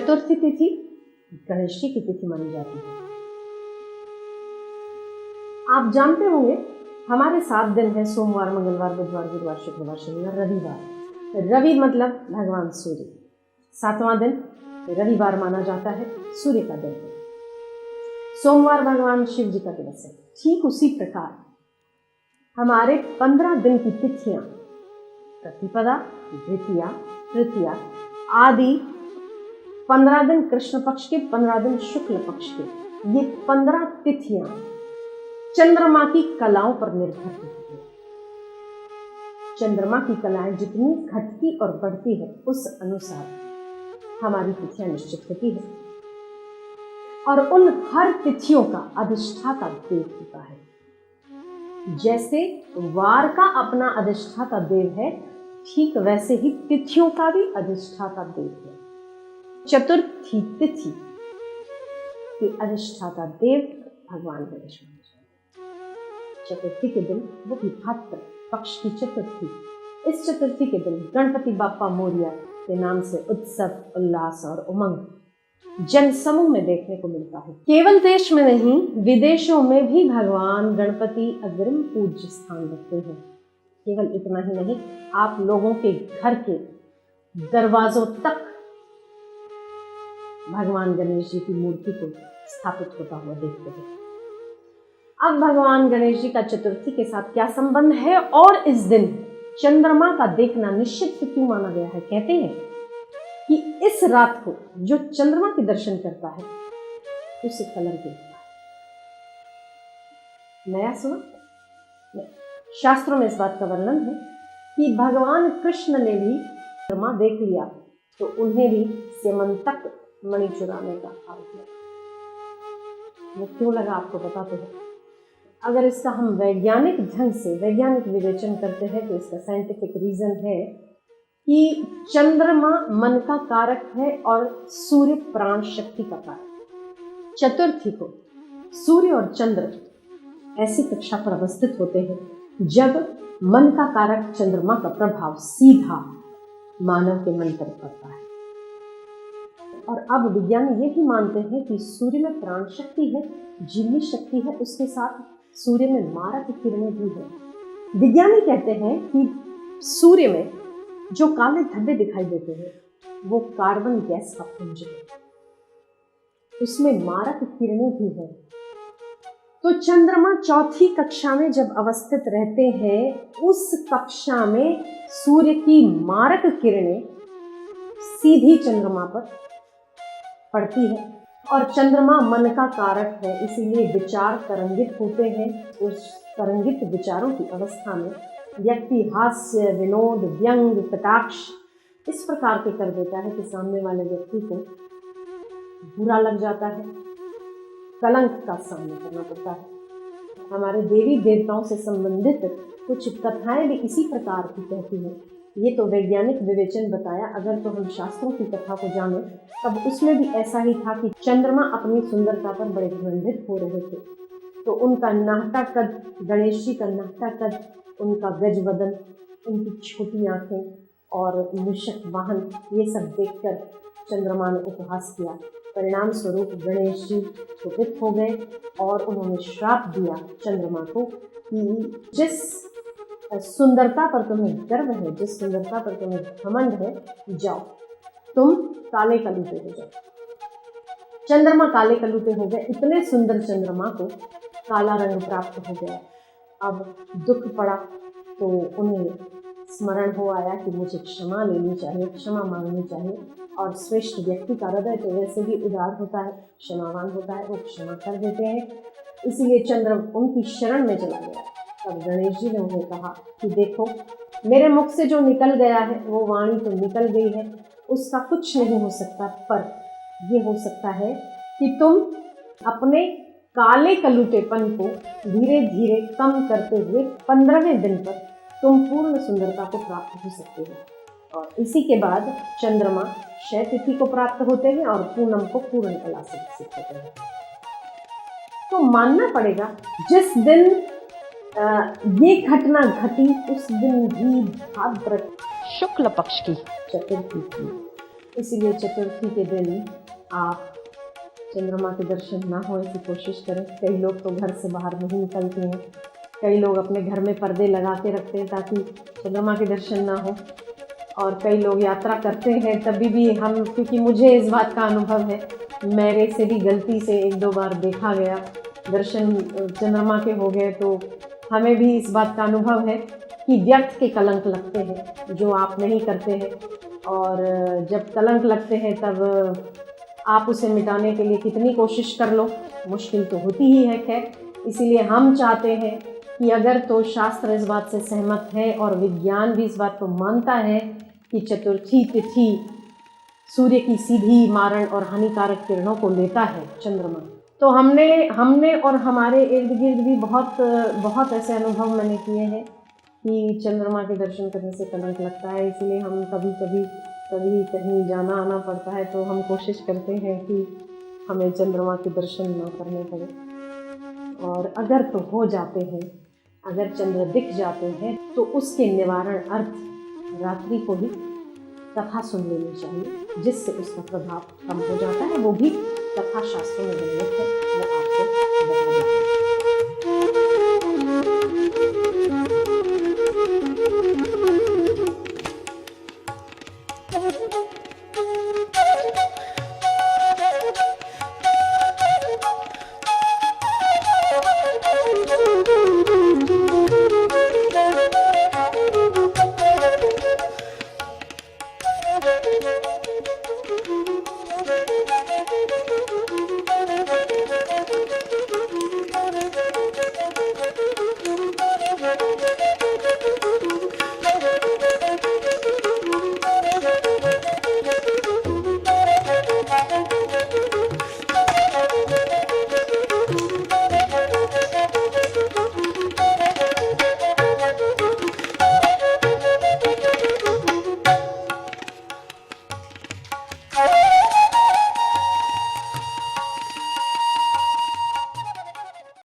चतुर्थी तिथि गणेश जी की तिथि मानी जाती है। आप जानते होंगे हमारे 7 दिन है, सोमवार, मंगलवार, बुधवार, गुरुवार, शुक्रवार, शनिवार, रविवार। रवि मतलब भगवान सूर्य। 7वां दिन रविवार माना जाता है, सूर्य का दिन है। सोमवार भगवान शिव जी का दिवस है। ठीक उसी प्रकार हमारे 15 दिन की तिथियां प्रतिपदा, द्वितीया, तृतीया आदि 15 दिन कृष्ण पक्ष के, 15 दिन शुक्ल पक्ष के, ये 15 तिथियां चंद्रमा की कलाओं पर निर्भर होती है। चंद्रमा की कलाएं जितनी घटती और बढ़ती है उस अनुसार हमारी तिथियां निश्चित होती है और उन हर तिथियों का अधिष्ठाता देव होता है। जैसे वार का अपना अधिष्ठाता देव है, ठीक वैसे ही तिथियों का भी अधिष्ठाता देव है। चतुर्थी तिथि के अधिष्ठाता देव भगवान गणेश माने जाते हैं। चतुर्थी के दिन, वो भी भाद्र पक्ष की चतुर्थी, इस चतुर्थी के दिन गणपति बाप्पा मोरिया के नाम से उत्सव, उल्लास और उमंग जन समूह में देखने को मिलता है। केवल देश में नहीं, विदेशों में भी भगवान गणपति अग्रिम पूज्य स्थान रखते हैं। केवल इतना ही नहीं, आप लोगों के घर के दरवाजों तक भगवान गणेश जी की मूर्ति को स्थापित होता हुआ देखते हैं। अब भगवान गणेश जी का चतुर्थी के साथ क्या संबंध है और इस दिन चंद्रमा का देखना निश्चित क्यों माना गया है? कहते हैं कि इस रात को जो चंद्रमा के दर्शन करता है उसे कलंक लगता है। नया सुना? शास्त्रों में इस बात का वर्णन है कि भगवान कृष्ण ने भी चंद्रमा देख लिया तो उन्हें भी स्यमंतक मणि चुराने का आरोप लगा। वो क्यों लगा आपको बताते हैं। अगर इसका हम वैज्ञानिक ढंग से वैज्ञानिक विवेचन करते हैं तो इसका साइंटिफिक रीजन है कि चंद्रमा मन का कारक है और सूर्य प्राण शक्ति का कारक। चतुर्थी को सूर्य और चंद्र ऐसी कक्षा पर अवस्थित होते हैं जब मन का कारक चंद्रमा का प्रभाव सीधा मानव के मन पर पड़ता है। और अब विज्ञानी ये भी मानते हैं कि सूर्य में प्राण शक्ति है, जीवनी शक्ति है, उसके साथ सूर्य में मारक किरणें भी है। विज्ञानी कहते हैं कि सूर्य में जो काले धब्बे दिखाई देते हैं वो कार्बन गैस का पुंज है, उसमें मारक किरणें भी है। तो चंद्रमा चौथी कक्षा में जब अवस्थित रहते हैं, उस कक्षा में सूर्य की मारक किरणें सीधी चंद्रमा पर पड़ती है और चंद्रमा मन का कारक है, इसीलिए विचार तरंगित होते हैं। उस तरंगित विचारों की अवस्था में व्यक्ति हास्य, विनोद, व्यंग, कटाक्ष इस प्रकार के कर देता है कि सामने वाले व्यक्ति को बुरा लग जाता है, कलंक का सामना करना पड़ता है। हमारे देवी देवताओं से संबंधित कुछ कथाएं भी इसी प्रकार की कहती हैं। ये तो वैज्ञानिक विवेचन बताया, अगर तो हम शास्त्रों की कथा को जाने तब उसमें भी ऐसा ही था कि चंद्रमा अपनी सुंदरता पर बड़े घमंडित हो रहे थे। तो उनका नाहटा कद, गणेश जी का नाहटा कद, उनका गज वदन, उनकी छोटी आंखें और मूषक वाहन, ये सब देखकर चंद्रमा ने उपहास किया। परिणाम स्वरूप गणेश जी कुपित हो गए और उन्होंने श्राप दिया चंद्रमा को कि जिस सुंदरता पर तुम्हें गर्व है, जिस सुंदरता पर तुम्हें घमंड है, जाओ तुम काले कलूटे हो जाओ। चंद्रमा काले कलूटे हो गए। इतने सुंदर चंद्रमा को काला रंग प्राप्त हो गया। अब दुख पड़ा तो उन्हें स्मरण हो आया कि मुझे क्षमा लेनी चाहिए, क्षमा मांगनी चाहिए। और श्रेष्ठ व्यक्ति का हृदय तो वैसे भी उदार होता है, क्षमावान होता है, वो क्षमा कर देते हैं। इसीलिए चंद्र उनकी शरण में चला गया। तब गणेश जी ने उन्हें कहा कि देखो, मेरे मुख से जो निकल गया है वो वाणी तो निकल गई है, उसका कुछ नहीं हो सकता, पर ये हो सकता है कि तुम अपने काले कलूटेपन को धीरे धीरे कम करते हुए 15वें दिन पर तुम पूर्ण सुंदरता को प्राप्त हो सकते हो। और इसी के बाद चंद्रमा क्षय तिथि को प्राप्त होते हैं और पूनम को पूर्ण कला से विकसित होते हैं। तो मानना पड़ेगा जिस दिन ये घटना घटी उस दिन भी भाद्र शुक्ल पक्ष की चतुर्थी थी। इसीलिए चतुर्थी के दिन आप चंद्रमा के दर्शन ना हो ऐसी कोशिश करें। कई लोग तो घर से बाहर नहीं निकलते हैं, कई लोग अपने घर में पर्दे लगा के रखते हैं ताकि चंद्रमा के दर्शन ना हो, और कई लोग यात्रा करते हैं तभी भी हम, क्योंकि मुझे इस बात का अनुभव है, मेरे से भी गलती से 1-2 बार देखा गया, दर्शन चंद्रमा के हो गए, तो हमें भी इस बात का अनुभव है कि व्यर्थ के कलंक लगते हैं जो आप नहीं करते हैं, और जब कलंक लगते हैं तब आप उसे मिटाने के लिए कितनी कोशिश कर लो, मुश्किल तो होती ही है। खैर, इसीलिए हम चाहते हैं कि अगर तो शास्त्र इस बात से सहमत है और विज्ञान भी इस बात को मानता है कि चतुर्थी तिथि सूर्य की सीधी, मारण और हानिकारक किरणों को लेता है चंद्रमा, तो हमने और हमारे इर्द गिर्द भी बहुत ऐसे अनुभव मैंने किए हैं कि चंद्रमा के दर्शन करने से कलंक लगता है। इसीलिए हम कभी कहीं जाना आना पड़ता है तो हम कोशिश करते हैं कि हमें चंद्रमा के दर्शन ना करने पड़े, और अगर तो हो जाते हैं, अगर चंद्र दिख जाते हैं तो उसके निवारण अर्थ रात्रि को ही कथा सुन लेनी चाहिए, जिससे उसका प्रभाव कम हो जाता है। वो भी कथा शास्त्रों में वर्णित है, वो आपको